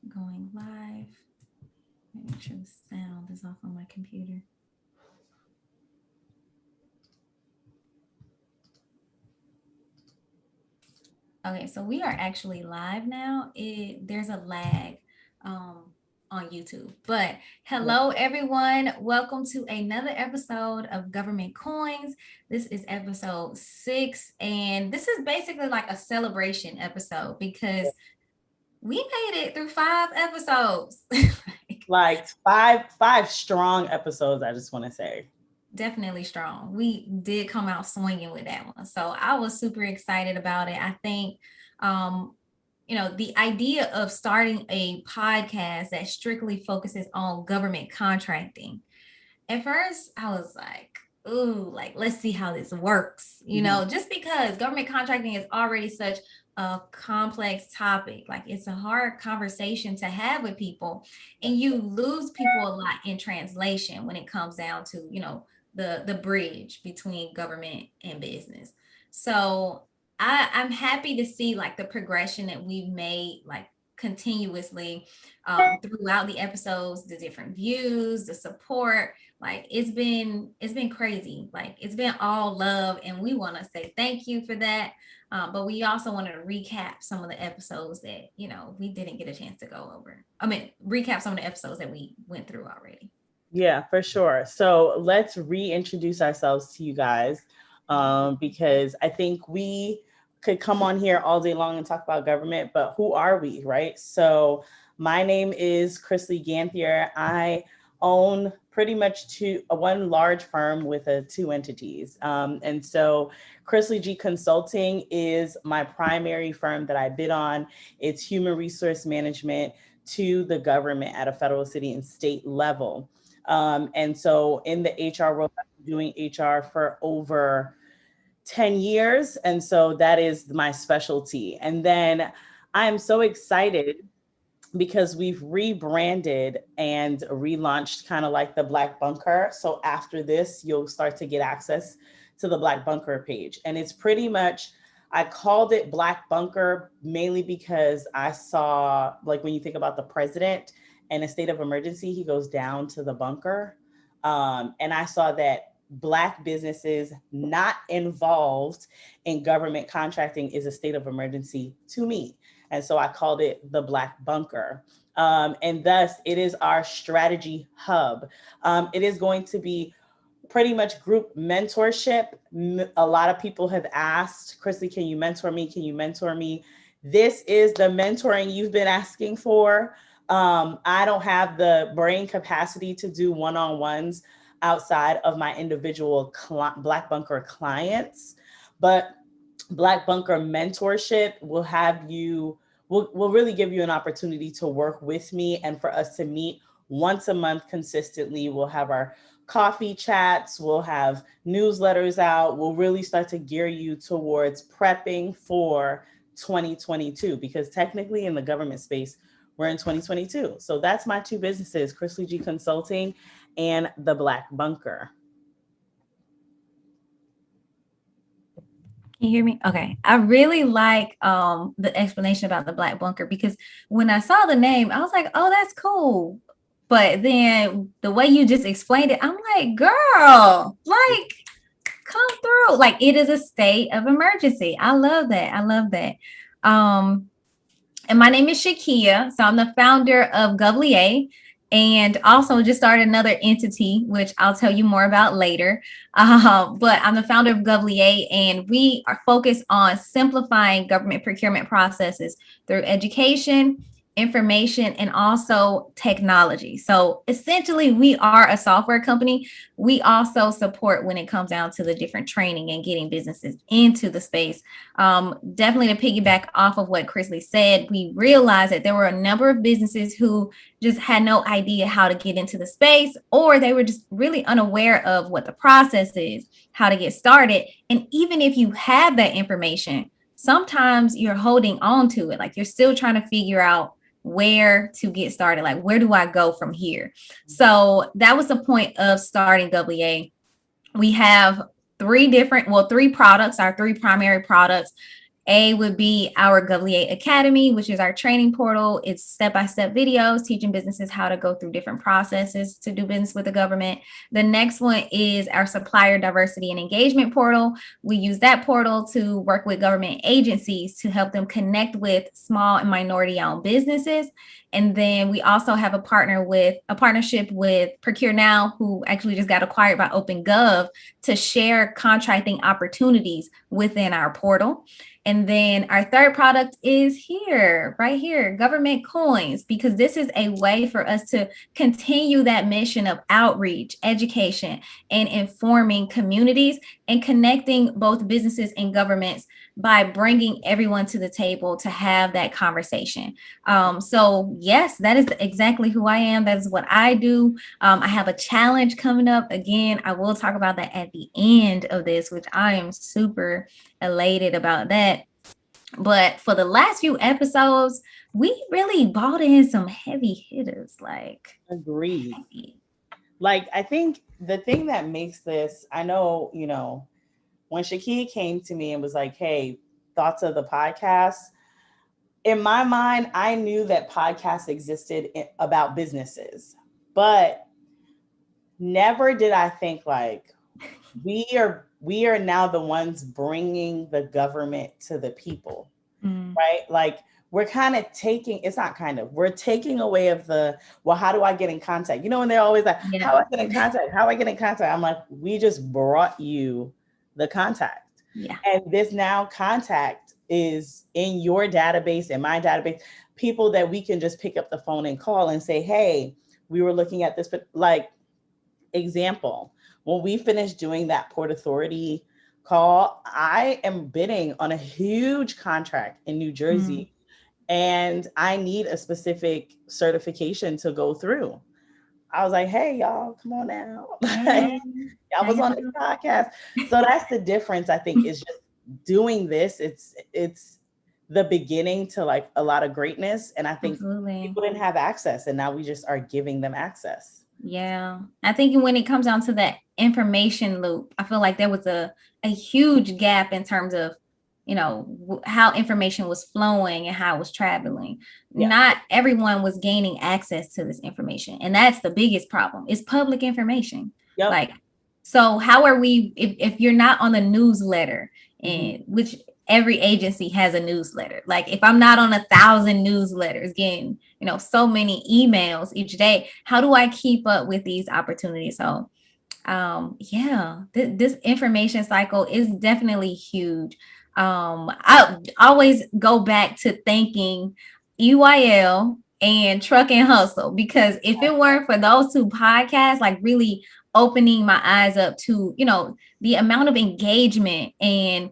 Going live. Make sure the sound is off on my computer. Okay, so we are actually live now. There's a lag um, on YouTube. But hello, everyone. Welcome to another episode of Government Coins. This is episode 6, and this is basically like a celebration episode because we made it through 5 episodes. Like five strong episodes, I just want to say. Definitely strong. We did come out swinging with that one. So I was super excited about it. I think, um, the idea of starting a podcast that strictly focuses on government contracting. At first, I was like, ooh, like, let's see how this works, just because government contracting is already such a complex topic. Like, it's a hard conversation to have with people, and you lose people a lot in translation when it comes down to, the bridge between government and business. So I'm happy to see like the progression that we've made, like continuously throughout the episodes, the different views, the support. Like it's been crazy. Like it's been all love, and we want to say thank you for that. But we also wanted to recap some of the episodes that we didn't get a chance to go over. I mean, recap some of the episodes that we went through already. Yeah, for sure. So let's reintroduce ourselves to you guys, because I think we could come on here all day long and talk about government, but who are we, right? So my name is Christlie Ganthier. I own pretty much one large firm with two entities. And so Christlie G Consulting is my primary firm that I bid on. It's human resource management to the government at a federal, city, and state level. And so in the HR world, I've been doing HR for over 10 years. And so that is my specialty. And then I'm so excited because we've rebranded and relaunched kind of like the Black Bunker. So after this, you'll start to get access to the Black Bunker page. And it's pretty much, I called it Black Bunker mainly because I saw, like, when you think about the president in a state of emergency, he goes down to the bunker. And I saw that Black businesses not involved in government contracting is a state of emergency to me. And so I called it the Black Bunker. And thus, it is our strategy hub. It is going to be pretty much group mentorship. A lot of people have asked, Christlie, can you mentor me? Can you mentor me? This is the mentoring you've been asking for. I don't have the brain capacity to do one-on-ones outside of my individual Black Bunker clients, but Black Bunker mentorship will really give you an opportunity to work with me and for us to meet once a month consistently. We'll have our coffee chats, we'll have newsletters out. We'll really start to gear you towards prepping for 2022, because technically in the government space, we're in 2022. So that's my two businesses, Christlie G Consulting and the Black Bunker. Can you hear me? Okay. I really like the explanation about the Black Bunker, because when I saw the name, I was like, oh, that's cool. But then the way you just explained it, I'm like, girl, like, come through. Like, it is a state of emergency. I love that. I love that. Um, and my name is ShaKeia. So I'm the founder of GovLia, and also just started another entity, which I'll tell you more about later. But I'm the founder of GovLia, and we are focused on simplifying government procurement processes through education, information, and also technology. So essentially, we are a software company. We also support when it comes down to the different training and getting businesses into the space. Definitely to piggyback off of what Chrisley said, we realized that there were a number of businesses who just had no idea how to get into the space, or they were just really unaware of what the process is, how to get started. And even if you have that information, sometimes you're holding on to it. Like, you're still trying to figure out where to get started. Like, where do I go from here? So that was the point of starting GovLia. We have three products, our three primary products. A would be our GovLia Academy, which is our training portal. It's step-by-step videos teaching businesses how to go through different processes to do business with the government. The next one is our supplier diversity and engagement portal. We use that portal to work with government agencies to help them connect with small and minority-owned businesses. And then we also have a partnership with Procure Now, who actually just got acquired by OpenGov, to share contracting opportunities within our portal. And then our third product is here, right here, government coins, because this is a way for us to continue that mission of outreach, education, and informing communities and connecting both businesses and governments by bringing everyone to the table to have that conversation. So yes, that is exactly who I am. That is what I do. I have a challenge coming up. Again, I will talk about that at the end of this, which I am super elated about that. But for the last few episodes, we really bought in some heavy hitters. Like, agreed. Heavy. Like, I think the thing that makes this, I know, when ShaKeia came to me and was like, hey, thoughts of the podcast, in my mind, I knew that podcasts existed about businesses, but never did I think like we are now the ones bringing the government to the people, right? Like we're kind of we're taking away of well, how do I get in contact? And they're always like, how do I get in contact? How do I get in contact? I'm like, we just brought you the contact. Yeah. And this now contact is in your database, in my database, people that we can just pick up the phone and call and say, hey, we were looking at this, but like example, when we finish doing that Port Authority call, I am bidding on a huge contract in New Jersey and I need a specific certification to go through. I was like, hey, y'all, come on now. Y'all was on this podcast. So that's the difference, I think, is just doing this. It's the beginning to like a lot of greatness. And I think people didn't have access and now we just are giving them access. Yeah. I think when it comes down to that information loop, I feel like there was a huge gap in terms of, how information was flowing and how it was traveling. Yeah. Not everyone was gaining access to this information. And that's the biggest problem. It's public information. Yep. Like, so how are we, if you're not on the newsletter, and which every agency has a newsletter. Like if I'm not on 1,000 newsletters, getting, so many emails each day, how do I keep up with these opportunities? So this information cycle is definitely huge. I always go back to thanking EYL and Truck and Hustle, because if it weren't for those two podcasts, like really opening my eyes up to, the amount of engagement and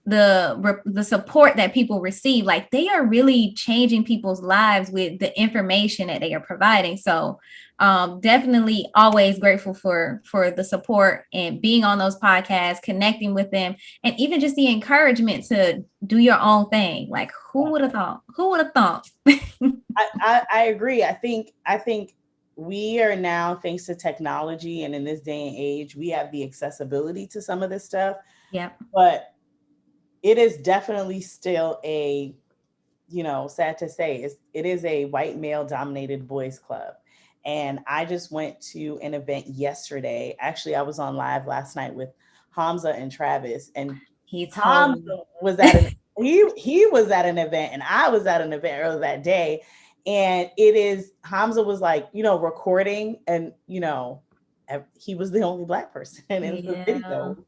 the support that people receive, like they are really changing people's lives with the information that they are providing. So definitely always grateful for the support and being on those podcasts, connecting with them, and even just the encouragement to do your own thing. Like who would have thought? I agree. I think we are now, thanks to technology and in this day and age, we have the accessibility to some of this stuff. Yeah. But it is definitely still a, sad to say, it is a white male dominated boys club. And I just went to an event yesterday. Actually, I was on live last night with Hamza and Travis, and Hamza was at he was at an event and I was at an event earlier that day. And Hamza was like, recording, and, he was the only Black person in the video.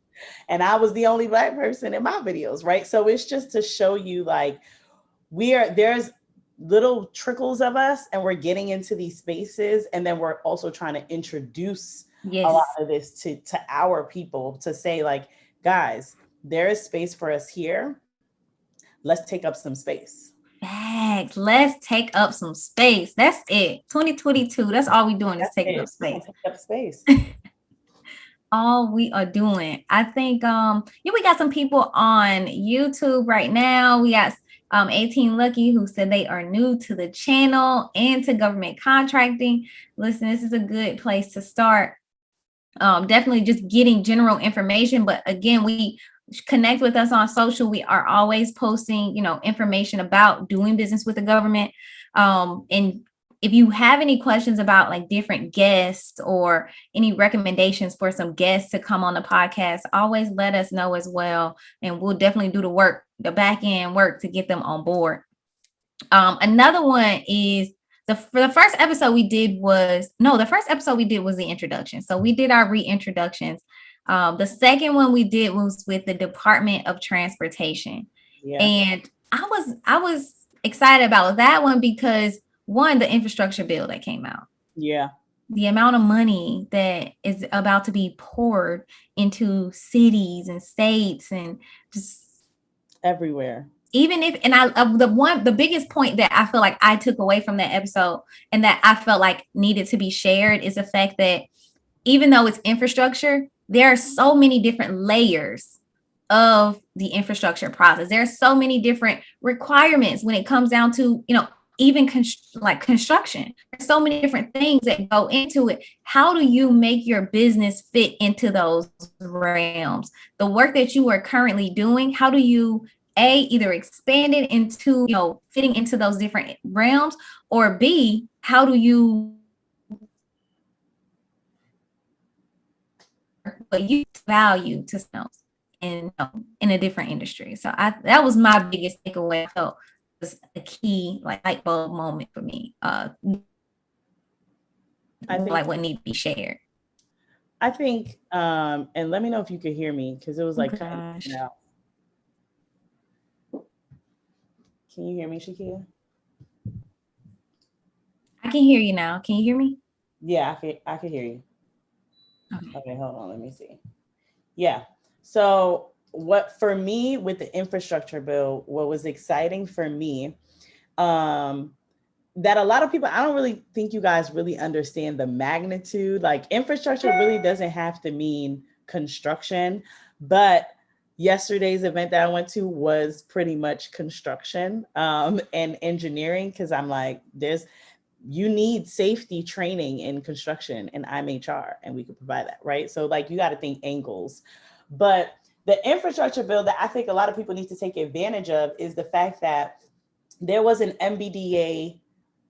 And I was the only Black person in my videos, right? So it's just to show you like there's little trickles of us and we're getting into these spaces. And then we're also trying to introduce a lot of this to our people to say like, guys, there is space for us here. Let's take up some space. Facts. Let's take up some space. That's it. 2022. That's all we're doing is taking up space. Take up space. All we are doing. I think we got some people on YouTube right now. We got 18 Lucky, who said they are new to the channel and to government contracting. Listen, this is a good place to start. Definitely just getting general information. But again, we connect with us on social. We are always posting, information about doing business with the government. And if you have any questions about like different guests or any recommendations for some guests to come on the podcast, always let us know as well. And we'll definitely do the work, the back end work to get them on board. Another one is the first episode we did was the introduction. So we did our reintroductions. The second one we did was with the Department of Transportation. Yeah. And I was excited about that one because one, the infrastructure bill that came out. Yeah. The amount of money that is about to be poured into cities and states and just everywhere. Even if, and the biggest point that I feel like I took away from that episode and that I felt like needed to be shared is the fact that even though it's infrastructure, there are so many different layers of the infrastructure process. There are so many different requirements when it comes down to, even construction. There's so many different things that go into it. How do you make your business fit into those realms? The work that you are currently doing, how do you either expand it into, fitting into those different realms, or B, how do you use value to sales in a different industry? So that was my biggest takeaway. I felt was a key light bulb moment for me. I think like what needs to be shared. I think, and let me know if you could hear me because it was like, gosh. Can you hear me, ShaKeia? I can hear you now. Can you hear me? Yeah, I can hear you. Okay, hold on. Let me see. Yeah. So what for me with the infrastructure bill, what was exciting for me, that a lot of people, I don't really think you guys really understand the magnitude. Like infrastructure really doesn't have to mean construction, but yesterday's event that I went to was pretty much construction and engineering, because I'm like, you need safety training in construction, and I'm HR and we could provide that, right? So like you got to think angles. But the infrastructure bill that I think a lot of people need to take advantage of is the fact that there was an MBDA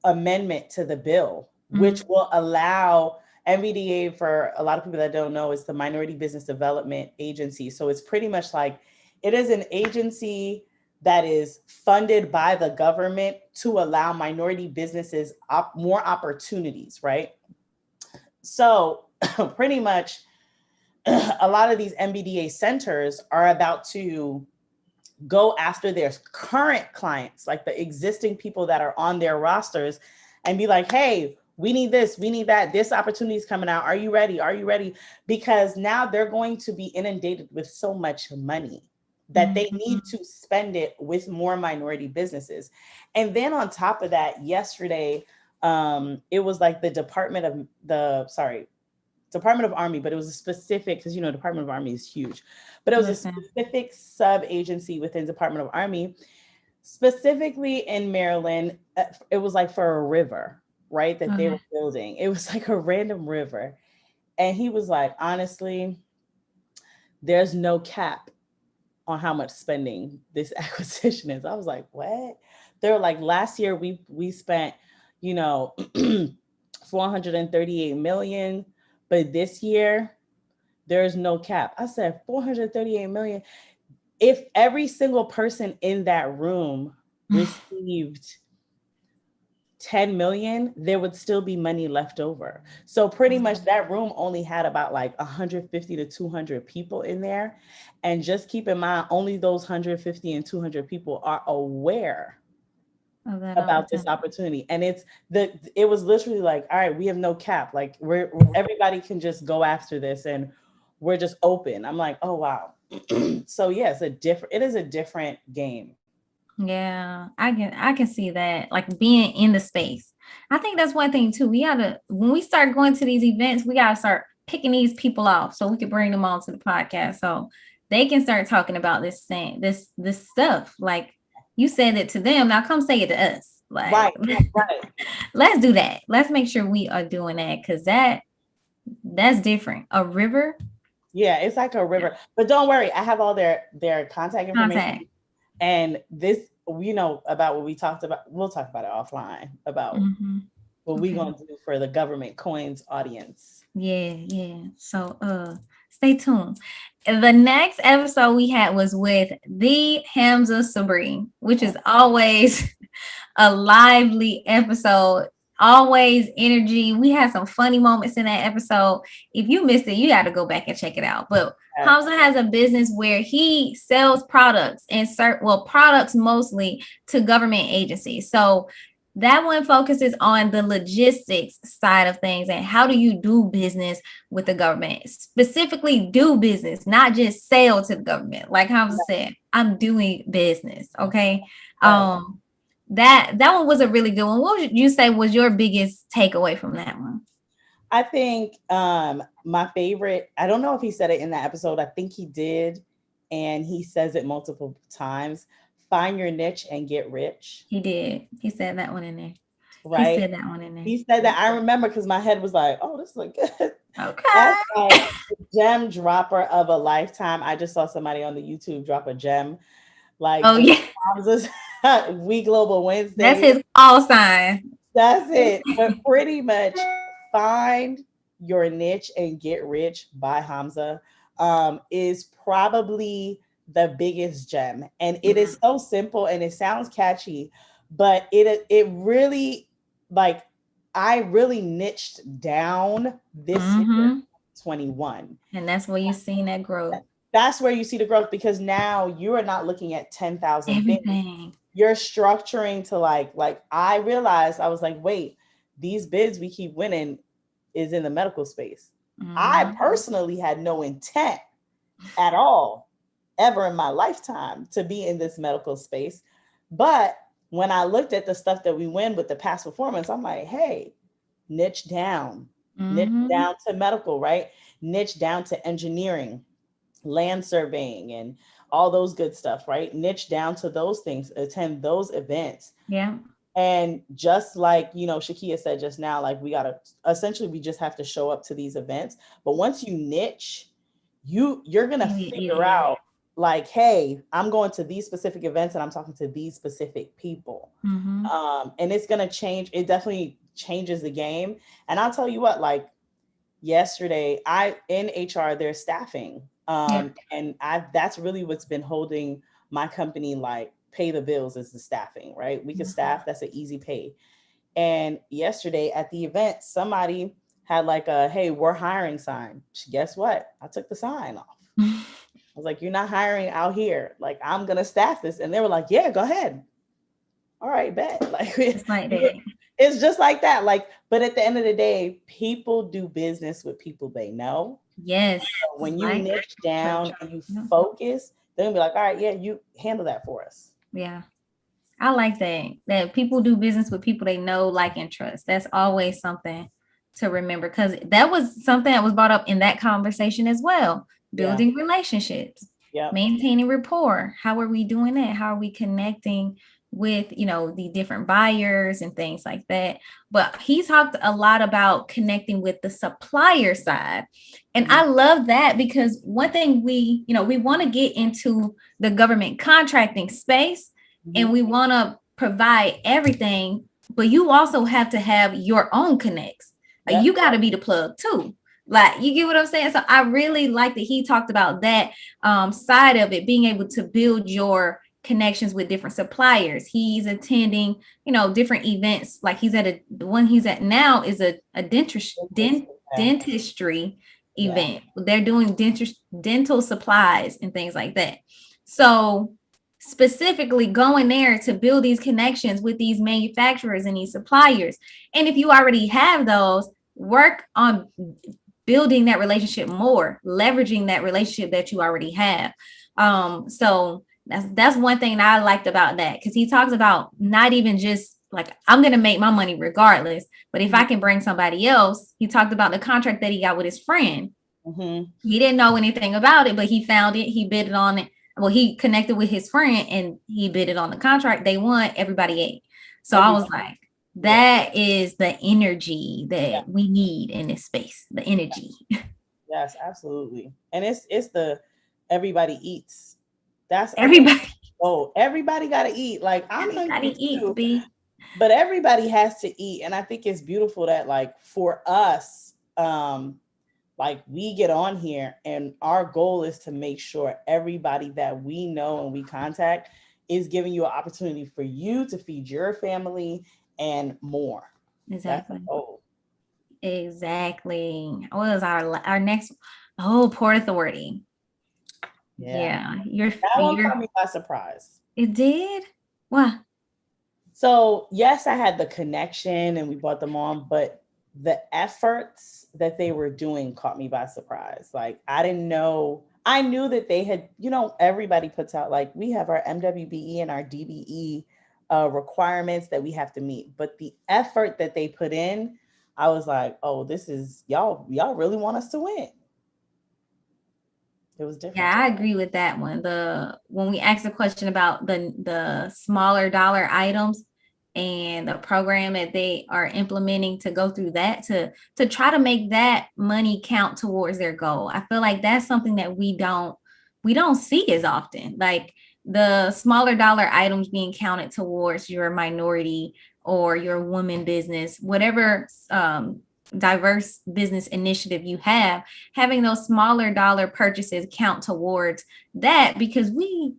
amendment to the bill, which will allow MBDA, for a lot of people that don't know, is the Minority Business Development Agency. So it's pretty much like it is an agency that is funded by the government to allow minority businesses more opportunities, right? So pretty much a lot of these MBDA centers are about to go after their current clients, like the existing people that are on their rosters, and be like, hey, we need this, we need that, this opportunity is coming out. Are you ready? Are you ready? Because now they're going to be inundated with so much money that they need to spend it with more minority businesses. And then on top of that, yesterday, it was like the Department of Army, but it was a specific, because Department of Army is huge, but it was a specific sub-agency within Department of Army, specifically in Maryland. It was like for a river, right, that they were building. It was like a random river. And he was like, honestly, there's no cap on how much spending this acquisition is. I was like, what? They were like, last year we spent, 438 million, but this year there's no cap. I said, 438 million. If every single person in that room received 10 million, there would still be money left over. So pretty much that room only had about like 150 to 200 people in there. And just keep in mind, only those 150 and 200 people are aware about this opportunity. And it was literally like, all right, we have no cap. Like everybody can just go after this and we're just open. I'm like, oh, wow. So yeah, it is a different game. Yeah, I can see that, like being in the space. I think that's one thing too. When we start going to these events, we gotta start picking these people off so we can bring them on to the podcast so they can start talking about this stuff. Like you said it to them, now come say it to us. Like, right. Let's do that. Let's make sure we are doing that, because that's different. A river, Yeah, it's like a Yeah. river. But don't worry, I have all their contact information. Contact. And this, about what we talked about. We'll talk about it offline about Hmm. what we Okay. gonna do for the government coins audience. Yeah, yeah. So stay tuned. The next episode we had was with the Hamza Sabree, which is always a lively episode, always energy. We had some funny moments in that episode. If you missed it, you got to go back and check it out. But Hamza has a business where he sells products and products mostly to government agencies. So that one focuses on the logistics side of things and how do you do business with the government, specifically do business, not just sell to the government. Like Hamza said, I'm doing business. Okay. Right. That one was a really good one. What would you say was your biggest takeaway from that one? I think my favorite, I don't know if he said it in that episode. I think he did. And he says it multiple times. Find your niche and get rich. He did. He said that one in there. He Right. said that one in there. He said that. I remember because my head was like, oh, this is like good. Okay. That's like the gem dropper of a lifetime. I just saw somebody on the YouTube drop a gem. Like, oh yeah, We Global Wednesday. that's his call sign. That's it. But pretty much find your niche and get rich by Hamza is probably the biggest gem. And it is so simple and it sounds catchy, but it really, like, I really niched down this year, 21. And that's where you've seen that growth. That's where you see the growth, because now you are not looking at 10,000 things. You're structuring to like I realized, I was like, wait, these bids we keep winning is in the medical space. I personally had no intent at all ever in my lifetime to be in this medical space. But when I looked at the stuff that we win with the past performance, I'm like, hey, niche down to medical, right? Niche down to engineering, land surveying, and all those good stuff, right? Niche down to those things, attend those events. Yeah. And just like, ShaKeia said just now, like we just have to show up to these events. But once you niche, you're going to figure out like, hey, I'm going to these specific events and I'm talking to these specific people. And it's going to change. It definitely changes the game. And I'll tell you what, like yesterday, in HR, there's staffing. And that's really what's been holding my company, like, pay the bills, is the staffing, right? We can staff, that's an easy pay. And yesterday at the event, somebody had like a, hey, we're hiring sign. Guess what? I took the sign off. I was like, you're not hiring out here. Like, I'm going to staff this. And they were like, yeah, go ahead. All right, bet. Like, it's just like that. Like, but at the end of the day, people do business with people they know. Yes. So when you niche down and you focus, they're gonna be like, all right, yeah, you handle that for us. Yeah. I like that people do business with people they know, like, and trust. That's always something to remember, because that was something that was brought up in that conversation as well. Building relationships, maintaining rapport. How are we doing that? How are we connecting with, the different buyers and things like that? But he talked a lot about connecting with the supplier side. And I love that, because one thing we want to get into the government contracting space, and we want to provide everything, but you also have to have your own connects. Like, you got to be the plug too. Like, you get what I'm saying? So I really like that he talked about that side of it, being able to build your connections with different suppliers. He's attending, different events. Like, the one he's at now is a dentistry event. They're doing dental supplies and things like that. So specifically going there to build these connections with these manufacturers and these suppliers. And if you already have those, work on building that relationship more, leveraging that relationship that you already have. So that's one thing that I liked about that, because he talks about not even just like, I'm going to make my money regardless, but if I can bring somebody else. He talked about the contract that he got with his friend. He didn't know anything about it, but he found it. He bid on it. Well, he connected with his friend and he bidded on the contract. They won, everybody ate. So I was like, that is the energy that we need in this space, the energy. Yes, absolutely. And it's the everybody eats. That's I think Everybody, oh, everybody got to eat. Like I'm hungry everybody eats, too, B. but everybody has to eat. And I think it's beautiful that like for us, like we get on here and our goal is to make sure everybody that we know and we contact is giving you an opportunity for you to feed your family and more. That's the Exactly. goal. Exactly. What was our next? Oh, Port Authority. Yeah. Yeah, That one you're caught me by surprise. it did. What? So, yes, I had the connection and we brought them on, but the efforts that they were doing caught me by surprise. Like, I didn't know, I knew that they had, everybody puts out, like, we have our MWBE and our DBE requirements that we have to meet. But the effort that they put in, I was like, oh, this is, y'all really want us to win. It was different. Yeah, I agree with that one. The when we asked the question about the smaller dollar items and the program that they are implementing to go through that to try to make that money count towards their goal. I feel like that's something that we don't see as often. Like the smaller dollar items being counted towards your minority or your woman business, whatever diverse business initiative you have, having those smaller dollar purchases count towards that, because we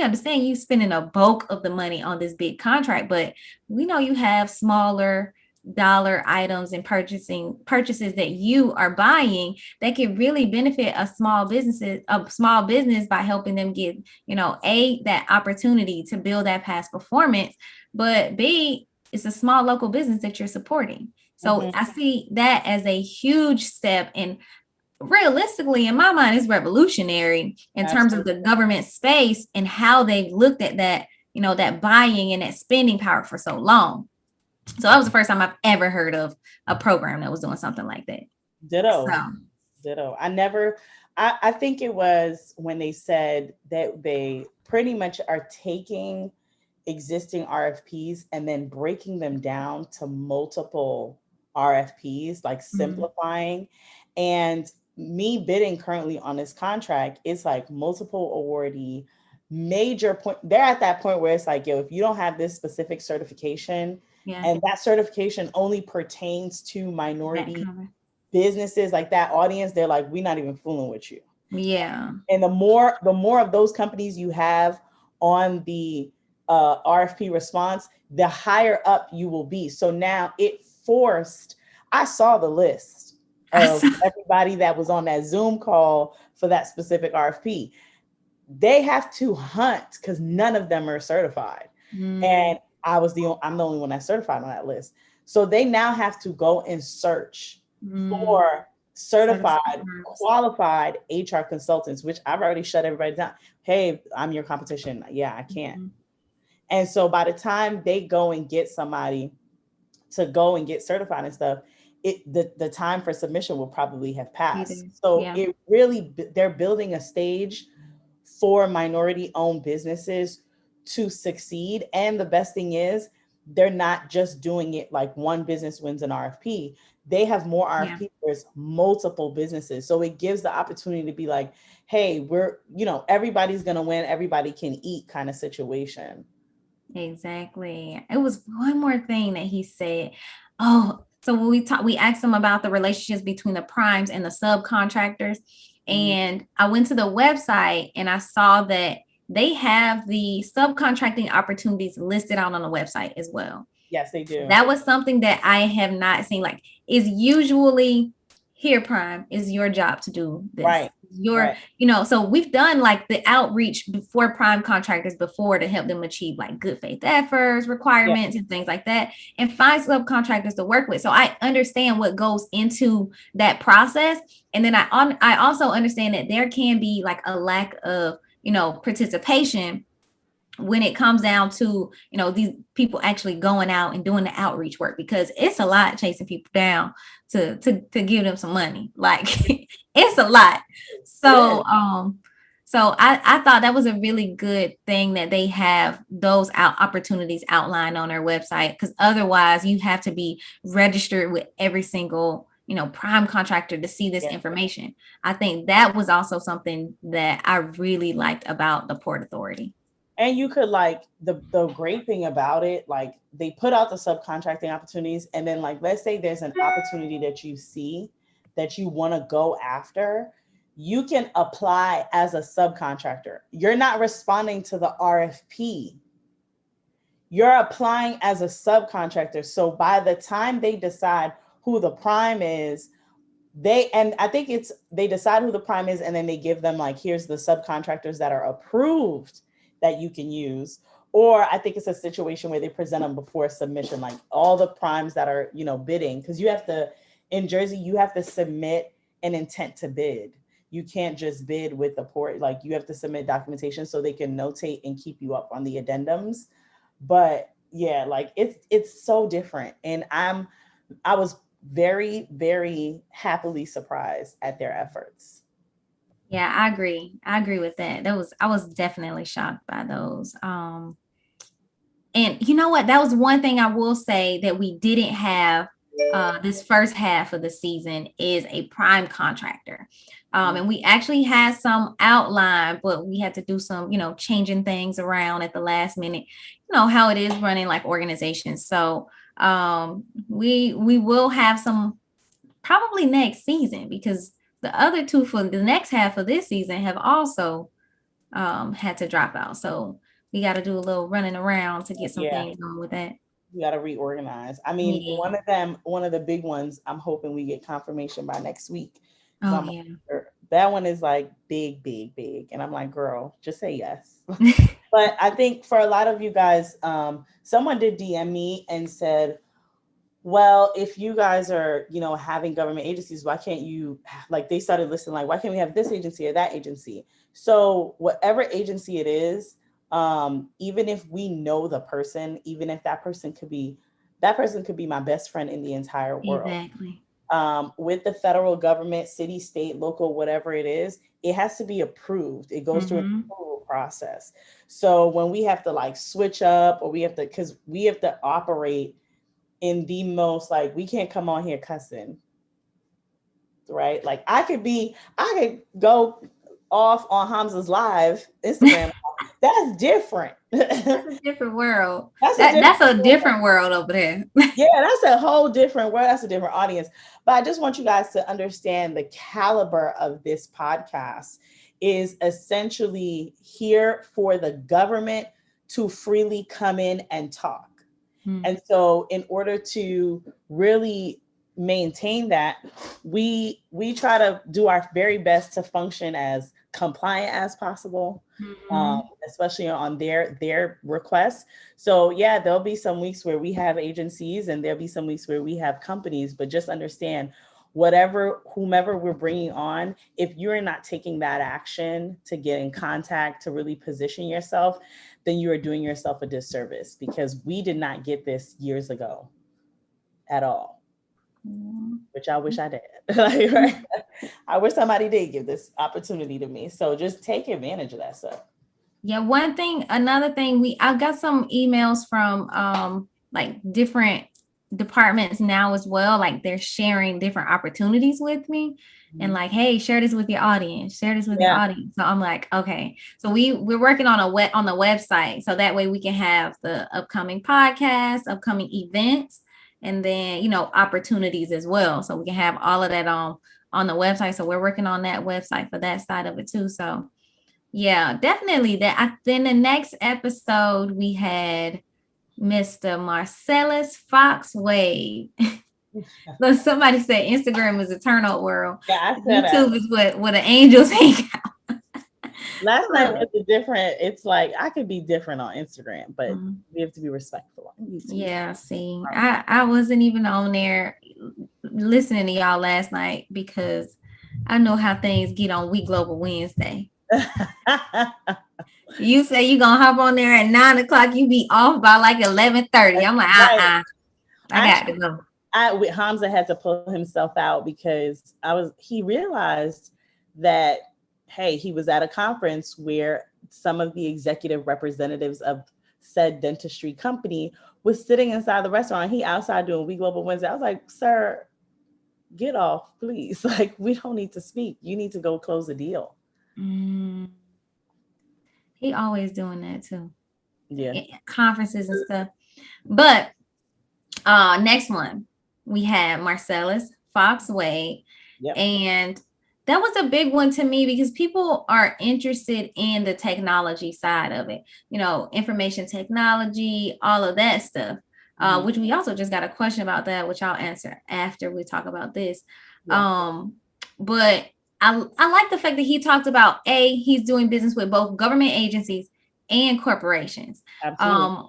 understand you spending a bulk of the money on this big contract, but we know you have smaller dollar items and purchases that you are buying that can really benefit a small business by helping them get, A, that opportunity to build that past performance, but B, it's a small local business that you're supporting. So I see that as a huge step. And realistically, in my mind, it's revolutionary in terms of the government space and how they've looked at that, that buying and that spending power for so long. So that was the first time I've ever heard of a program that was doing something like that. Ditto. So, Ditto. I think it was when they said that they pretty much are taking existing RFPs and then breaking them down to multiple RFPs, like simplifying. And me bidding currently on this contract is like multiple awardee, major point. They're at that point where it's like, yo, if you don't have this specific certification, and that certification only pertains to minority businesses, like that audience, they're like, we're not even fooling with you. Yeah. And the more of those companies you have on the RFP response, the higher up you will be. So now I saw the list of everybody that was on that Zoom call for that specific RFP. They have to hunt because none of them are certified. And I'm the only one that's certified on that list. So they now have to go and search for certified, qualified HR consultants, which I've already shut everybody down. Hey, I'm your competition. Yeah, I can't. And so by the time they go and get somebody to go and get certified and stuff, the time for submission will probably have passed. So it really, they're building a stage for minority owned businesses to succeed. And the best thing is they're not just doing it like one business wins an RFP. They have more RFPs. There's multiple businesses. So it gives the opportunity to be like, hey, everybody's going to win. Everybody can eat kind of situation. Exactly. It was one more thing that he said. Oh, so when we asked him about the relationships between the primes and the subcontractors. And I went to the website and I saw that they have the subcontracting opportunities listed out on the website as well. Yes, they do. That was something that I have not seen. Like, is usually here, prime, is your job to do this. Right. So we've done like the outreach for prime contractors before to help them achieve like good faith efforts, requirements, and things like that, and find subcontractors to work with. So I understand what goes into that process. And then I also understand that there can be like a lack of, participation when it comes down to, these people actually going out and doing the outreach work, because it's a lot chasing people down to give them some money. Like it's a lot. So, I thought that was a really good thing that they have those opportunities outlined on their website, because otherwise you have to be registered with every single, prime contractor to see this Yeah. information. I think that was also something that I really liked about the Port Authority. And you could like the great thing about it, like they put out the subcontracting opportunities, and then like let's say there's an opportunity that you see that you want to go after, you can apply as a subcontractor. You're not responding to the RFP. You're applying as a subcontractor. So by the time they decide who the prime is, I think they decide who the prime is, and then they give them like, here's the subcontractors that are approved that you can use. Or I think it's a situation where they present them before submission, like all the primes that are, bidding, because in Jersey, you have to submit an intent to bid. You can't just bid with the port, like you have to submit documentation so they can notate and keep you up on the addendums. But yeah, like it's so different. And I was very, very happily surprised at their efforts. Yeah, I agree. I agree with that. I was definitely shocked by those. And you know what? That was one thing I will say that we didn't have this first half of the season is a prime contractor. And we actually had some outline, but we had to do some, changing things around at the last minute, how it is running like organizations. So we will have some probably next season, because the other two for the next half of this season have also had to drop out. So we got to do a little running around to get some things going with that. You got to reorganize. I mean, one of the big ones, I'm hoping we get confirmation by next week. Oh, yeah. That one is like big, big, big. And I'm like, girl, just say yes. But I think for a lot of you guys, someone did DM me and said, well, if you guys are, having government agencies, why can't you, like they started listening, like, why can't we have this agency or that agency? So whatever agency it is, even if we know the person, even if that person could be my best friend in the entire world. Exactly. With the federal government, city, state, local, whatever it is, it has to be approved. It goes through an approval process. So when we have to like switch up, or because we have to operate in the most, like, we can't come on here cussing, right? Like I could go off on Hamza's live Instagram. That's different. That's a different world. That's a different world over there. Yeah, that's a whole different world. That's a different audience. But I just want you guys to understand the caliber of this podcast is essentially here for the government to freely come in and talk. And so in order to really maintain that, we try to do our very best to function as compliant as possible, especially on their requests. So yeah, there'll be some weeks where we have agencies and there'll be some weeks where we have companies, but just understand whomever we're bringing on, if you're not taking that action to get in contact, to really position yourself, then you are doing yourself a disservice, because we did not get this years ago at all, which I wish I did. Like, right? I wish somebody did give this opportunity to me. So just take advantage of that stuff. Yeah. Another thing, I got some emails from like different departments now as well. Like they're sharing different opportunities with me and like, hey, share this with your audience, your audience. So I'm like, okay. So we're working on on the website. So that way we can have the upcoming podcasts, upcoming events, and then, opportunities as well. So we can have all of that on the website. So we're working on that website for that side of it too. So yeah, definitely that. Then the next episode we had Mr. Marcellus Fox Wade. So somebody said Instagram is a turnout world. Yeah, I said YouTube is what the angels hang out. Last night was different. It's like I could be different on Instagram, but we have to be respectful. Yeah, see, I wasn't even on there listening to y'all last night because I know how things get on We Global Wednesday. You say you gonna hop on there at 9:00, you be off by like 11:30. I'm like, I got to go. Hamza had to pull himself out because he realized that, hey, he was at a conference where some of the executive representatives of said dentistry company was sitting inside the restaurant. He outside doing We Global Wednesday. I was like, sir, get off, please. Like, we don't need to speak. You need to go close the deal. Mm. He always doing that too. Yeah. Conferences and stuff. But next one, we have Marcellus Fox Wade. Yep. And that was a big one to me because people are interested in the technology side of it, information technology, all of that stuff, which we also just got a question about that, which I'll answer after we talk about this. Yeah. But I like the fact that he talked about, he's doing business with both government agencies and corporations. Absolutely.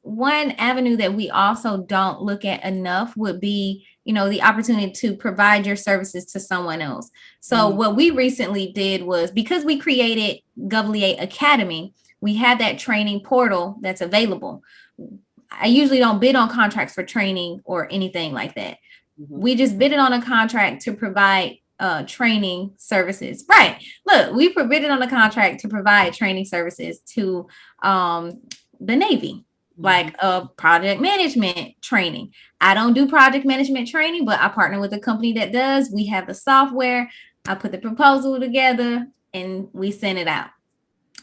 One avenue that we also don't look at enough would be, the opportunity to provide your services to someone else. So what we recently did was, because we created GovLia Academy, we had that training portal that's available. I usually don't bid on contracts for training or anything like that. We just bid it on a contract to provide training services. Right. Look, we bid it on a contract to provide training services to the Navy, like project management training. I don't do project management training, but I partner with a company that does. We have the software. I put the proposal together and we send it out.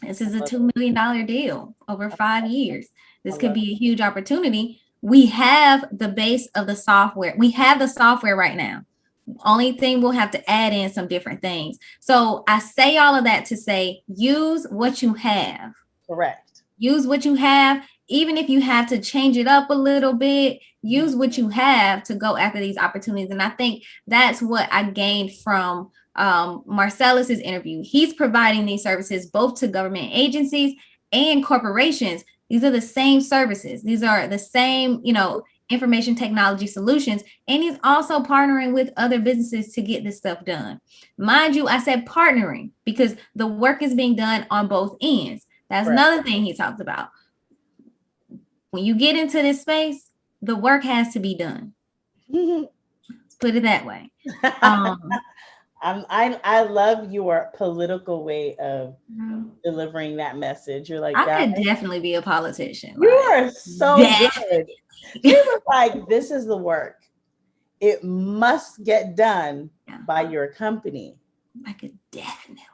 This is a $2 million deal over 5 years. This could be a huge opportunity. We have the base of the software. We have the software right now. Only thing, we'll have to add in some different things. So I say all of that to say, use what you have. Correct. Use what you have. Even if you have to change it up a little bit, use what you have to go after these opportunities. And I think that's what I gained from Marcellus's interview. He's providing these services both to government agencies and corporations. These are the same services. These are the same, information technology solutions. And he's also partnering with other businesses to get this stuff done. Mind you, I said partnering because the work is being done on both ends. That's another thing he talked about. When you get into this space, the work has to be done. Put it that way. I love your political way of delivering that message. You're like, I could definitely be a politician. You are so good. He was like, this is the work. It must get done by your company. I could definitely.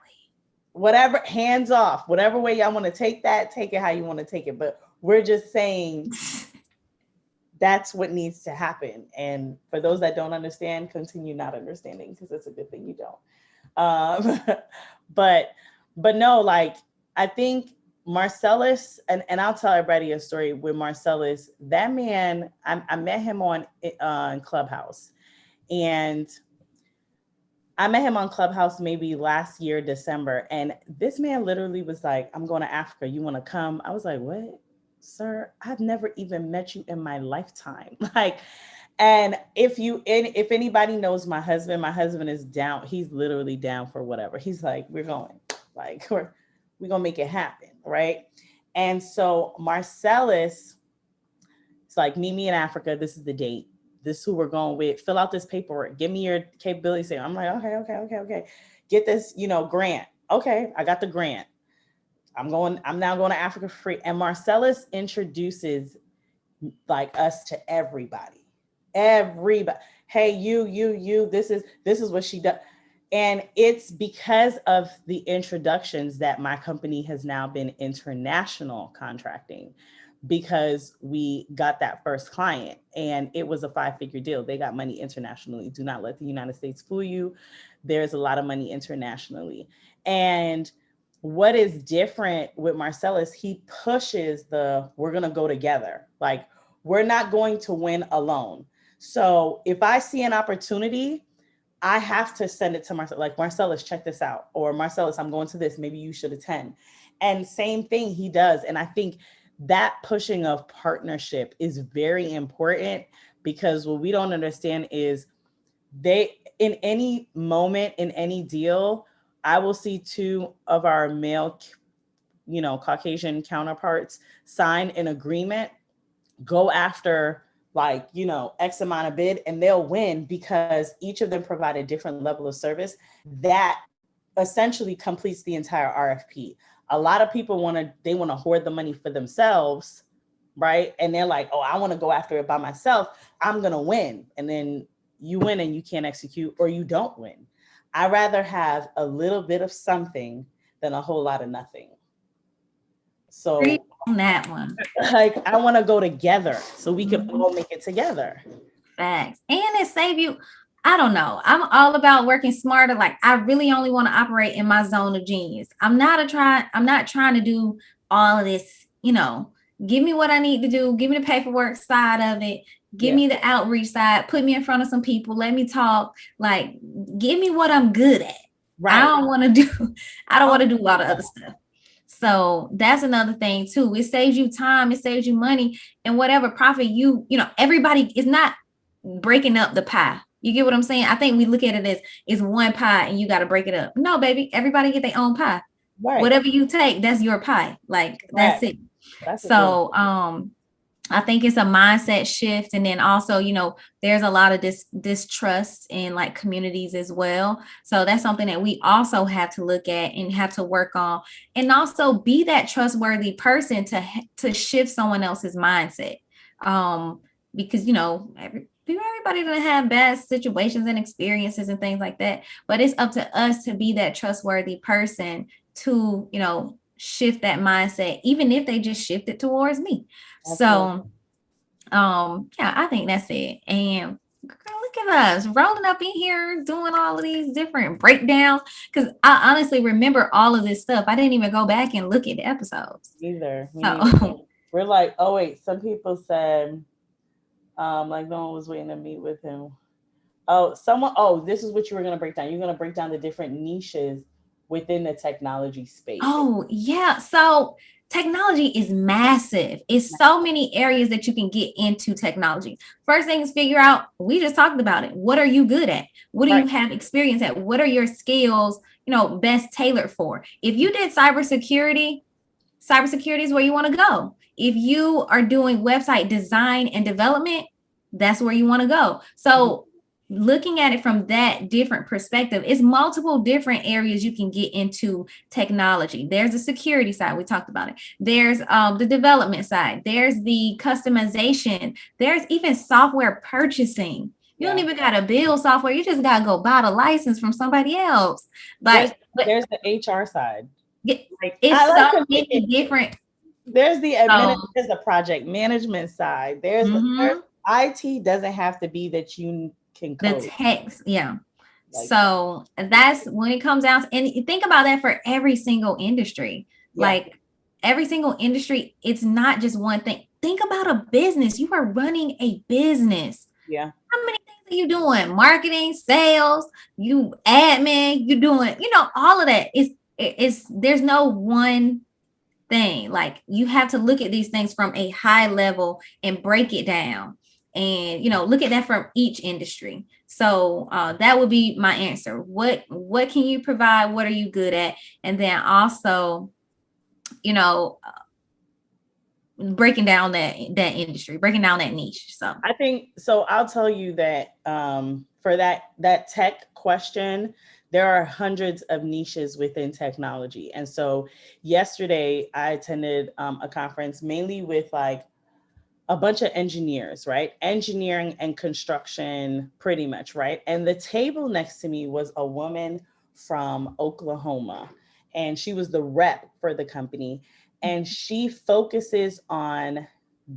Whatever, hands off, whatever way y'all want to take that, take it how you want to take it. But we're just saying that's what needs to happen. And for those that don't understand, continue not understanding, because it's a good thing you don't. But no, like, I think Marcellus, and I'll tell everybody a story with Marcellus. That man, I met him on Clubhouse, and I met him on Clubhouse maybe last year, December. And this man literally was like, I'm going to Africa. You want to come? I was like, what? Sir, I've never even met you in my lifetime. Like, and if anybody knows my husband is down. He's literally down for whatever. He's like, we're going, like, we're going to make it happen. Right. And so Marcellus, it's like, meet me in Africa. This is the date. This is who we're going with. Fill out this paperwork. Give me your capability statement. I'm like, okay. Get this, grant. Okay. I got the grant. I'm now going to Africa for free. And Marcellus introduces like us to everybody. Hey, you, this is what she does. And it's because of the introductions that my company has now been international contracting, because we got that first client and it was a 5-figure deal. They got money internationally. Do not let the United States fool you. There's a lot of money internationally. And what is different with Marcellus, he pushes we're going to go together. Like, we're not going to win alone. So if I see an opportunity, I have to send it to Marcellus, like, Marcellus, check this out. Or Marcellus, I'm going to this, maybe you should attend. And same thing he does. And I think that pushing of partnership is very important, because what we don't understand is in any moment, in any deal, I will see 2 of our male, Caucasian counterparts sign an agreement, go after like, X amount of bid, and they'll win because each of them provide a different level of service that essentially completes the entire RFP. A lot of people want to hoard the money for themselves, right? And they're like, oh, I want to go after it by myself. I'm going to win. And then you win and you can't execute, or you don't win. I'd rather have a little bit of something than a whole lot of nothing. Agree So on that one. like I want to go together so we can Mhm. all make it together. Facts. And it save you. I don't know. I'm all about working smarter. Like I really only want to operate in my zone of genius. I'm not trying to do all of this, give me what I need to do. Give me the paperwork side of it. Give Yeah. me the outreach side. Put me in front of some people. Let me talk. Like, give me what I'm good at. Right. I don't want to do a lot of other stuff. So that's another thing too. It saves you time, it saves you money, and whatever profit everybody is not breaking up the pie. You get what I'm saying? I think we look at it as it's one pie and you got to break it up. No, baby, everybody get their own pie. Right. Whatever you take, that's your pie. Like that's it. That's so I think it's a mindset shift. And then also, there's a lot of distrust in like communities as well. So that's something that we also have to look at and have to work on, and also be that trustworthy person to shift someone else's mindset. Because, everybody doesn't have bad situations and experiences and things like that, but it's up to us to be that trustworthy person to, shift that mindset, even if they just shift it towards me. So, yeah, I think that's it. And girl, look at us rolling up in here doing all of these different breakdowns. Because I honestly remember all of this stuff. I didn't even go back and look at the episodes. Neither. So we're like, oh wait, some people said, like no one was waiting to meet with him. This is what you were gonna break down. You're gonna break down the different niches within the technology space. Oh, yeah. So technology is massive. It's so many areas that you can get into technology. First thing is figure out, we just talked about it. What are you good at? What do you have experience at? What are your skills, best tailored for? If you did cybersecurity is where you want to go. If you are doing website design and development, that's where you want to go. So looking at it from that different perspective, it's multiple different areas you can get into technology. There's the security side. We talked about it. There's the development side. There's the customization. There's even software purchasing. You don't even got to build software. You just got to go buy the license from somebody else. There's the HR side. It's so many different. There's the there's the project management side. There's IT doesn't have to be that you can code. The text, yeah. So that's when it comes out, and think about that for every single industry. Like every single industry, it's not just one thing. Think about a business. You are running a business. Yeah. How many things are you doing? Marketing, sales, you admin, you doing, all of that. It's there's no one thing. Like you have to look at these things from a high level and break it down. And look at that from each industry. So that would be my answer. What can you provide? What are you good at? And then also, breaking down that industry, breaking down that niche. So I think so. I'll tell you that for that tech question, there are hundreds of niches within technology. And so yesterday I attended a conference mainly with like a bunch of engineers, right? Engineering and construction, pretty much, right? And the table next to me was a woman from Oklahoma, and she was the rep for the company. And she focuses on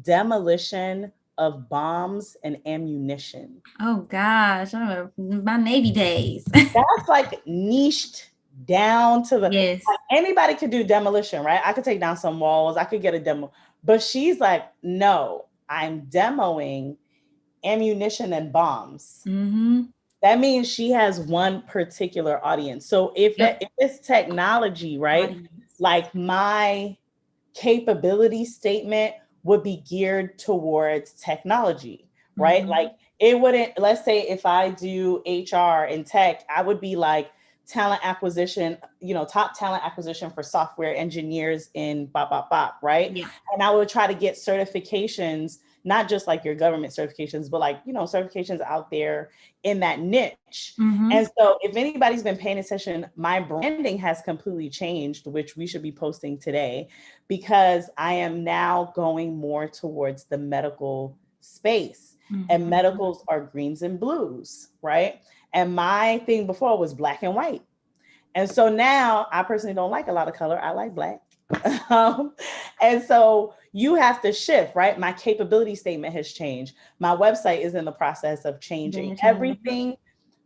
demolition of bombs and ammunition. Oh gosh, I remember my Navy days. That's like niched down to the, yes. Like anybody could do demolition, right? I could take down some walls, I could get a demo. But she's like, no, I'm demoing ammunition and bombs. That means she has one particular audience. So if it's technology, right? Like my capability statement would be geared towards technology, right? Like it wouldn't, let's say if I do HR and tech, I would be like, talent acquisition, top talent acquisition for software engineers in bop, bop, bop, right? Yeah. And I would try to get certifications, not just like your government certifications, but like, certifications out there in that niche. And so if anybody's been paying attention, my branding has completely changed, which we should be posting today, because I am now going more towards the medical space. and medicals are greens and blues, right? And my thing before was black and white. And so now I personally don't like a lot of color. I like black. And so you have to shift, right? My capability statement has changed. My website is in the process of changing. Everything,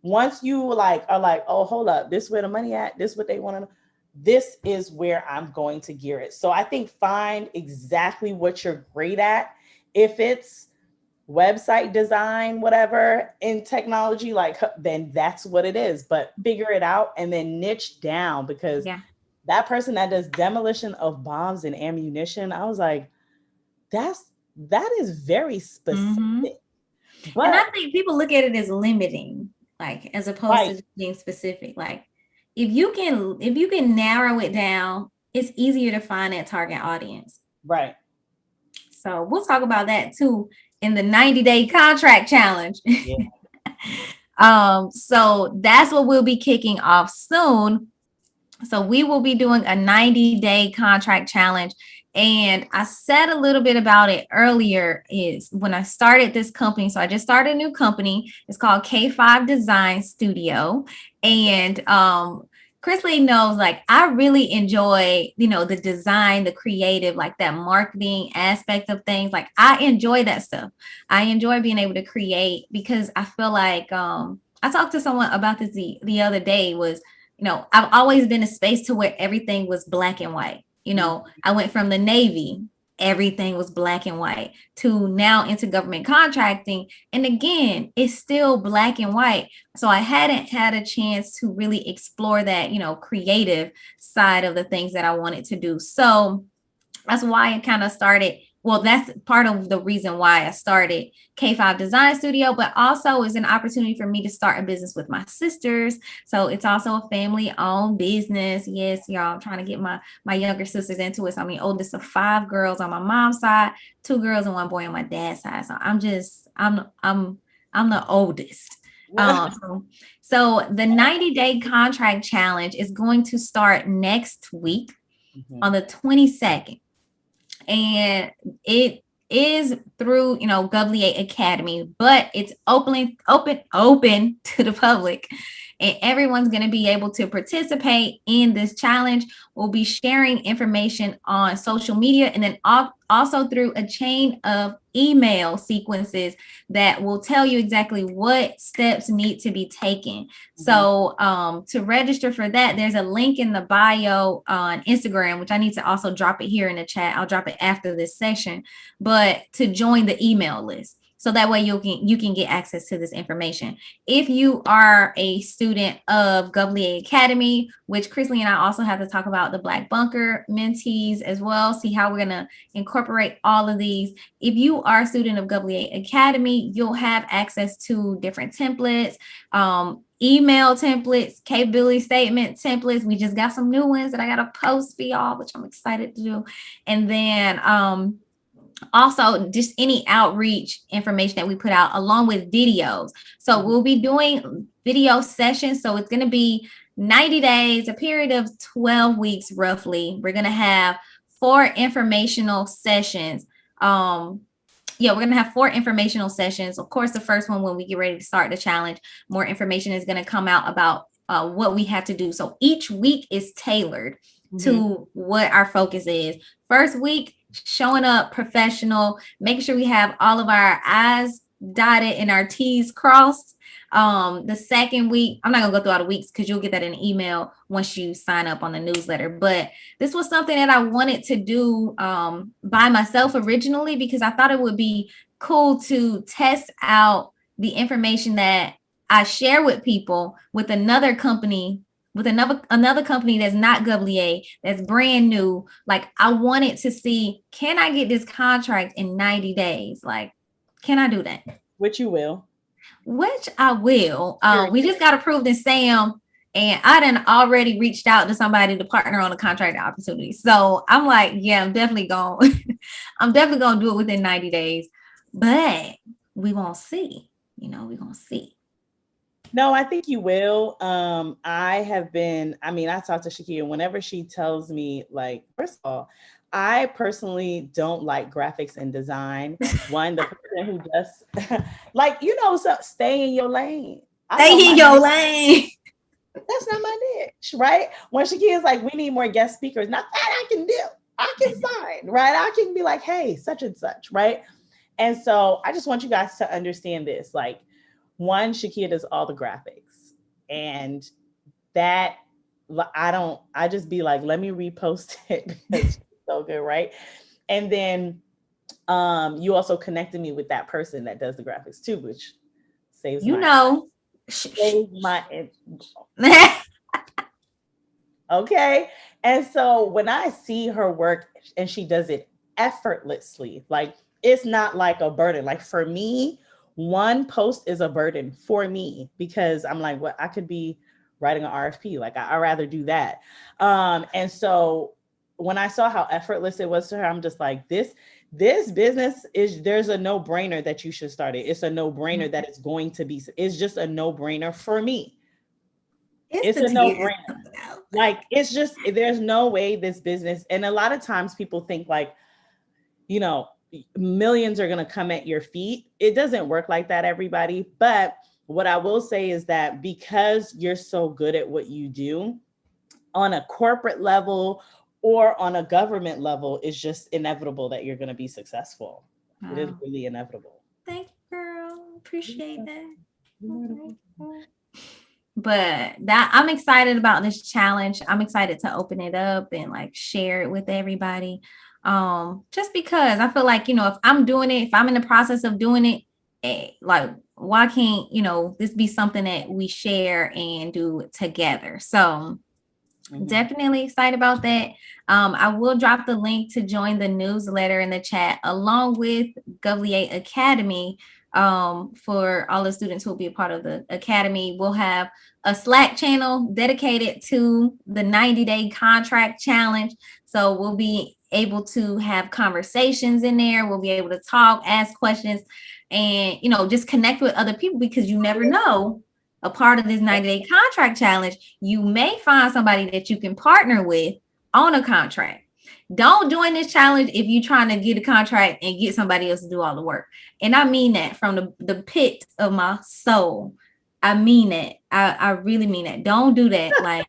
once you like are like, oh, hold up, this is where the money at, this is what they want to know. This is where I'm going to gear it. So I think find exactly what you're great at. If it's website design, whatever in technology, like then that's what it is. But figure it out and then niche down, because that person that does demolition of bombs and ammunition, I was like, that is very specific. But and I think people look at it as limiting, like as opposed to being specific. Like if you can narrow it down, it's easier to find that target audience. Right. So we'll talk about that too in the 90-day contract challenge. Yeah. So that's what we'll be kicking off soon. So we will be doing a 90-day contract challenge. And I said a little bit about it earlier is when I started this company. So I just started a new company. It's called K5 Design Studio. And Christlie knows, like, I really enjoy, the design, the creative, like that marketing aspect of things. Like I enjoy that stuff. I enjoy being able to create because I feel like I talked to someone about this the other day was, I've always been a space to where everything was black and white. I went from the Navy, everything was black and white, to now into government contracting. And again, it's still black and white. So I hadn't had a chance to really explore that, creative side of the things that I wanted to do. So that's why I kind of started. Well, that's part of the reason why I started K5 Design Studio, but also is an opportunity for me to start a business with my sisters. So it's also a family-owned business. Yes, y'all, I'm trying to get my younger sisters into it. So I'm the oldest of 5 girls on my mom's side, 2 girls and 1 boy on my dad's side. So I'm the oldest. So the 90-day contract challenge is going to start next week on the 22nd. And it is through, GovLia Academy, but it's open to the public. And everyone's going to be able to participate in this challenge. We'll be sharing information on social media and then also through a chain of email sequences that will tell you exactly what steps need to be taken. So to register for that, there's a link in the bio on Instagram, which I need to also drop it here in the chat. I'll drop it after this session, but to join the email list. So that way you can get access to this information. If you are a student of GovLia Academy, which Christlie and I also have to talk about the Black Bunker mentees as well, see how we're going to incorporate all of these. If you are a student of GovLia Academy, you'll have access to different templates, email templates, capability statement templates. We just got some new ones that I got to post for y'all, which I'm excited to do. And then also just any outreach information that we put out along with videos. So we'll be doing video sessions. So it's going to be 90 days, a period of 12 weeks, roughly. We're going to have 4 informational sessions. We're going to have 4 informational sessions. Of course, the first one, when we get ready to start the challenge, more information is going to come out about what we have to do. So each week is tailored to what our focus is. First week, showing up professional, making sure we have all of our I's dotted and our T's crossed. The second week, I'm not gonna go through all the weeks because you'll get that in an email once you sign up on the newsletter. But this was something that I wanted to do by myself originally because I thought it would be cool to test out the information that I share with people with another company, with another company that's not GovLia, that's brand new. Like I wanted to see, can I get this contract in 90 days? Like, can I do that? Which you will. Which I will. We just got approved in SAM, and I done already reached out to somebody to partner on a contract opportunity. So I'm like, yeah, I'm definitely gonna do it within 90 days. But we won't see. We're gonna see. No, I think you will. I talked to ShaKeia whenever she tells me, like, first of all, I personally don't like graphics and design. One, the person who just like, so stay in your lane. I know Stay in my your lane. that's not my niche, right? When ShaKeia is like, we need more guest speakers, not that I can do. I can find, right? I can be like, hey, such and such, right? And so I just want you guys to understand this. Like, one, ShaKeia does all the graphics. And that I just be like, let me repost it because it's so good, right? And then you also connected me with that person that does the graphics too, which saves You my know. saves my okay. And so when I see her work and she does it effortlessly, like it's not like a burden. Like for me, one post is a burden for me because I'm like, what I could be writing an RFP. Like I'd rather do that. And so when I saw how effortless it was to her, I'm just like, this business there's a no-brainer that you should start it. It's a no-brainer that it's going to be, it's just a no-brainer for me. It's It's the a tears no-brainer. coming out. Like it's just there's no way this business, and a lot of times people think like, millions are going to come at your feet. It doesn't work like that, everybody. But what I will say is that because you're so good at what you do on a corporate level or on a government level, it's just inevitable that you're going to be successful. It is really inevitable. Thank you, girl. Appreciate that. But that I'm excited about this challenge. I'm excited to open it up and like share it with everybody. Just because I feel like, if I'm doing it, if I'm in the process of doing it, like why can't, this be something that we share and do together? So definitely excited about that. I will drop the link to join the newsletter in the chat along with GovLia Academy. For all the students who will be a part of the academy, we'll have a Slack channel dedicated to the 90-day contract challenge. So we'll be able to have conversations in there. We'll be able to talk, ask questions, and just connect with other people because you never know. A part of this 90-day contract challenge, you may find somebody that you can partner with on a contract. Don't join this challenge if you're trying to get a contract and get somebody else to do all the work. And I mean that from the pit of my soul. I mean that. I really mean that. Don't do that. Like,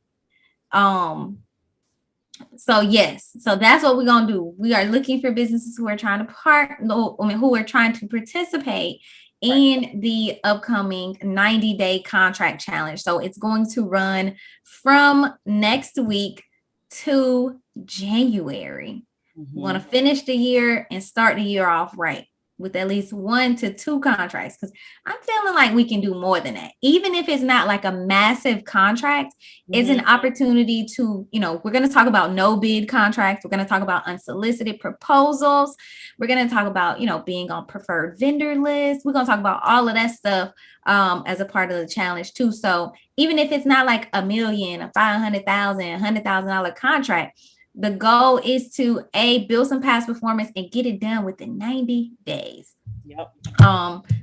so yes, so that's what we're gonna do. We are looking for businesses who are trying to who are trying to participate in the upcoming 90-day contract challenge. So it's going to run from next week to January. We want to finish the year and start the year off right with at least 1 to 2 contracts, because I'm feeling like we can do more than that. Even if it's not like a massive contract, it's an opportunity to, we're going to talk about no bid contracts. We're going to talk about unsolicited proposals. We're going to talk about, being on preferred vendor lists. We're going to talk about all of that stuff as a part of the challenge too. So even if it's not like $1 million, a $500,000, $100,000 contract, the goal is to build some past performance and get it done within 90 days. Yep.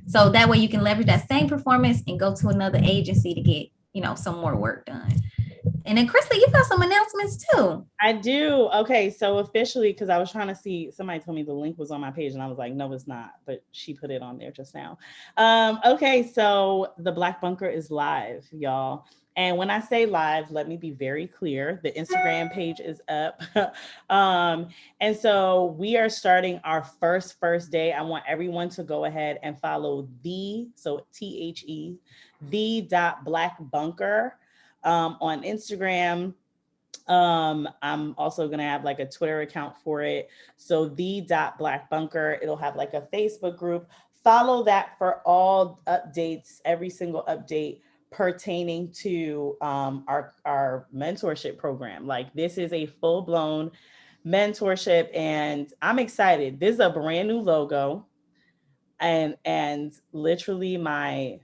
So that way you can leverage that same performance and go to another agency to get, some more work done. And then Christlie, you got some announcements too. I do. Okay, so officially, because I was trying to see, somebody told me the link was on my page and I was like, no, it's not, but she put it on there just now. Okay, so the Black Bunker is live, y'all. And when I say live, let me be very clear. The Instagram page is up. And so we are starting our first day. I want everyone to go ahead and follow so the.blackbunker on Instagram. I'm also going to have like a Twitter account for it. So the.blackbunker, it'll have like a Facebook group. Follow that for all updates, every single update pertaining to our mentorship program. Like this is a full-blown mentorship and I'm excited. This is a brand new logo and literally my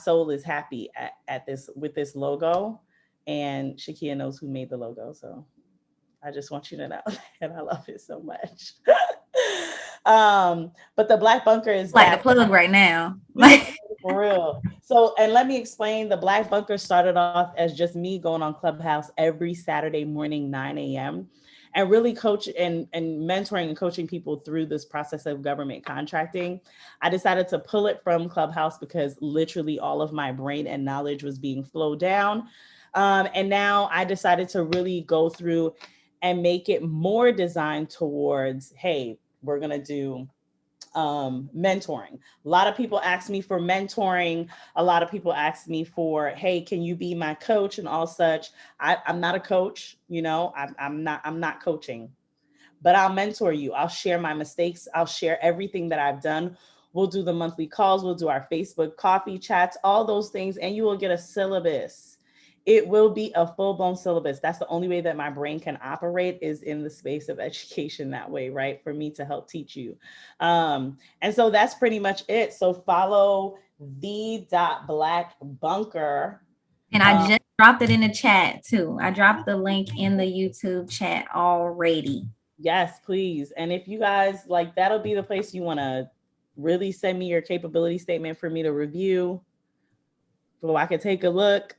soul is happy at this with this logo, and ShaKeia knows who made the logo. So I just want you to know that I love it so much. But the Black Bunker is like the plug right now. For real. So, and let me explain, the Black Bunker started off as just me going on Clubhouse every Saturday morning, 9 a.m. and really coach and mentoring and coaching people through this process of government contracting, I decided to pull it from Clubhouse because literally all of my brain and knowledge was being flowed down. And now I decided to really go through and make it more designed towards, hey, we're going to do mentoring. A lot of people ask me for mentoring. A lot of people ask me for, hey, can you be my coach and all such. I'm not a coach, you know, I'm not coaching, but I'll mentor you. I'll share my mistakes. I'll share everything that I've done. We'll do the monthly calls. We'll do our Facebook coffee chats, all those things. And you will get a syllabus. It will be a full-blown syllabus. That's the only way that my brain can operate, is in the space of education that way, right? For me to help teach you. And so that's pretty much it. So follow the.blackbunker. And I just dropped it in the chat too. I dropped the link in the YouTube chat already. Yes, please. And if you guys like, that'll be the place you want to really send me your capability statement for me to review, so I can take a look.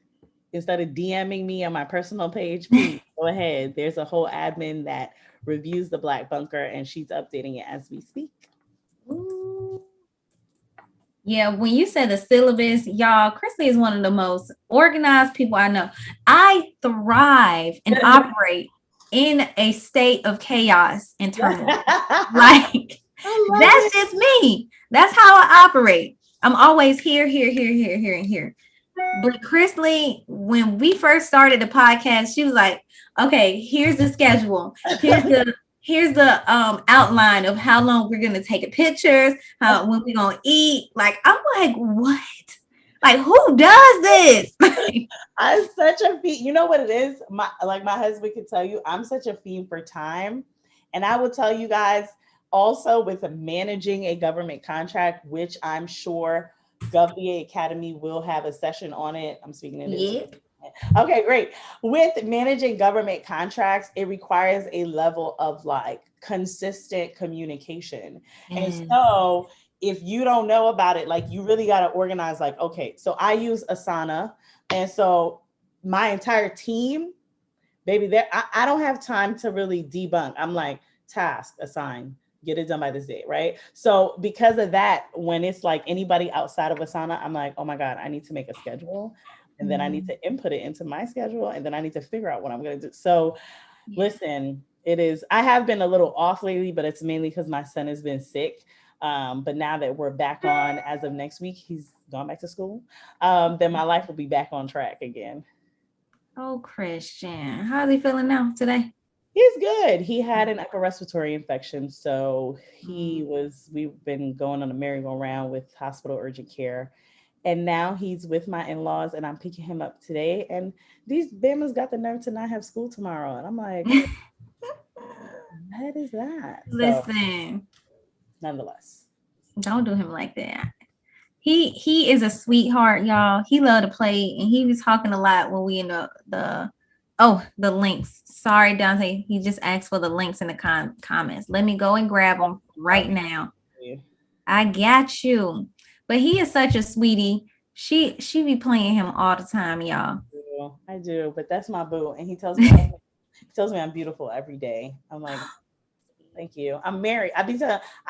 Instead of DMing me on my personal page, please go ahead. There's a whole admin that reviews the Black Bunker, and she's updating it as we speak. Ooh. Yeah, when you said the syllabus, y'all, Christlie is one of the most organized people I know. I thrive and operate in a state of chaos and turmoil. Like, that's just me. That's how I operate. I'm always here, and here. But Christlie, when we first started the podcast, she was like, okay, here's the schedule. Here's the outline of how long we're gonna take pictures, when we're gonna eat. Like, I'm like, what? Like, who does this? I'm such a fiend. You know what it is? My husband can tell you, I'm such a fiend for time. And I will tell you guys also, with managing a government contract, which I'm sure GovLia Academy will have a session on it. I'm speaking in this. Yep. Okay, great. With managing government contracts, it requires a level of like consistent communication. Yes. And so if you don't know about it, like, you really got to organize, like, okay, so I use Asana. And so my entire team, baby, I don't have time to really debunk. I'm like, task, assign, get it done by this date, right? So because of that, when it's like anybody outside of Asana, I'm like, oh my God, I need to make a schedule. And then I need to input it into my schedule. And then I need to figure out what I'm going to do. So listen, I have been a little off lately, but it's mainly because my son has been sick. But now that we're back on, as of next week, he's gone back to school, then my life will be back on track again. Oh, Christian, how are they feeling now today? He's good. He had an upper respiratory infection. So we've been going on a merry-go-round with hospital urgent care. And now he's with my in-laws, and I'm picking him up today. And these Bama's got the nerve to not have school tomorrow. And I'm like, what is that? Listen. So, nonetheless. Don't do him like that. He is a sweetheart, y'all. He loved to play, and he was talking a lot when we in the links. Sorry, Dante. He just asked for the links in the comments. Let me go and grab them right now. I got you. But he is such a sweetie. She be playing him all the time, y'all. I do, but that's my boo, and he tells me I'm beautiful every day. I'm like, thank you. I'm married. I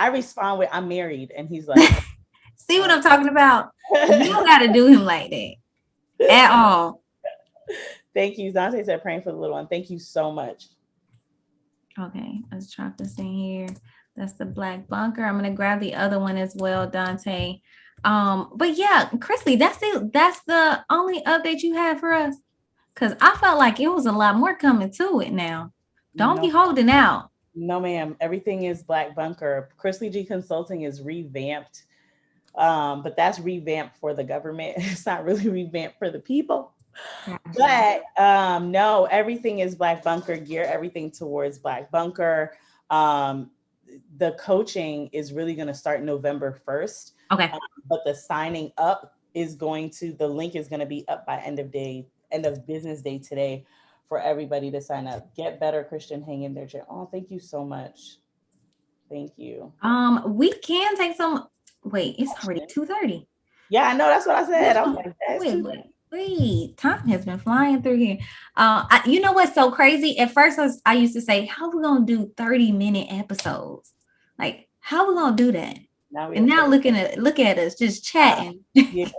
respond with, I'm married, and he's like, see what I'm talking about? You don't got to do him like that at all. Thank you. Dante said praying for the little one. Thank you so much. Okay, let's drop this in here. That's the Black Bunker. I'm gonna grab the other one as well, Dante. But yeah, Christlie, that's the only update you have for us. Cause I felt like it was a lot more coming to it now. Don't be holding out. No, ma'am. Everything is Black Bunker. Christlie G Consulting is revamped. But that's revamped for the government. It's not really revamped for the people. But no, everything is Black Bunker. Gear everything towards Black Bunker. The coaching is really going to start November 1st. Okay. But the signing up the link is going to be up by end of business day today for everybody to sign up. Get better, Christian. Hang in there. Oh, thank you so much. Thank you. We can take some. Wait, it's already 2:30. Yeah, I know. That's what I said. I was like, that's wait. Sweet. Time has been flying through here. You know what's so crazy? At first, I used to say, "How we gonna do 30-minute episodes? Like, how we gonna do that?" Now we And have now 30. look at us just chatting. Yeah.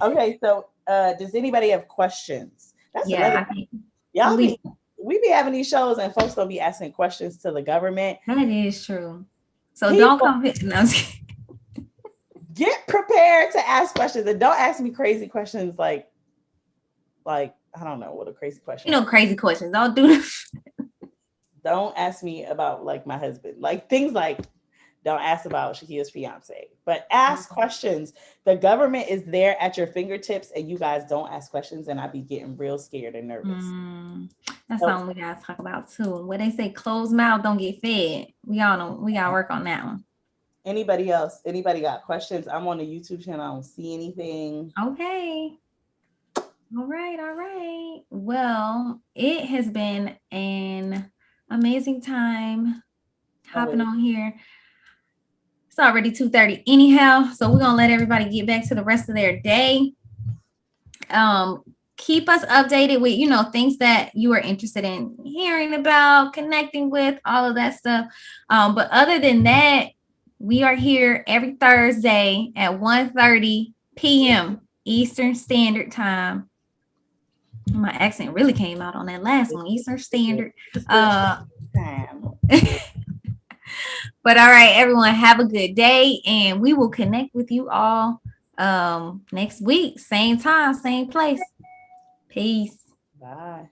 Okay, so does anybody have questions? That's another. Yeah, I think Y'all we be we be having these shows and folks gonna be asking questions to the government. that is true. So don't People come here. No, I'm just kidding. get prepared to ask questions and don't ask me crazy questions like I don't know what a crazy question is. Crazy questions. Don't do this. Don't ask me about like my husband. Like things like don't ask about ShaKeia's fiance, but ask questions. The government is there at your fingertips and you guys don't ask questions and I be getting real scared and nervous. That's So, something we gotta talk about too. Where they say closed mouth don't get fed. We all know we gotta work on that one. anybody else? Anybody got questions? I'm on the YouTube channel. I don't see anything. Okay. All right, all right. Well, it has been an amazing time hopping on here. It's already 2:30 anyhow, so we're gonna let everybody get back to the rest of their day. Keep us updated with things that you are interested in hearing about, connecting with, all of that stuff. But other than that, we are here every Thursday at 1:30 p.m. Eastern Standard Time. My accent really came out on that last one, Eastern Standard. But all right, everyone, have a good day, and we will connect with you all next week, same time, same place. Peace. Bye.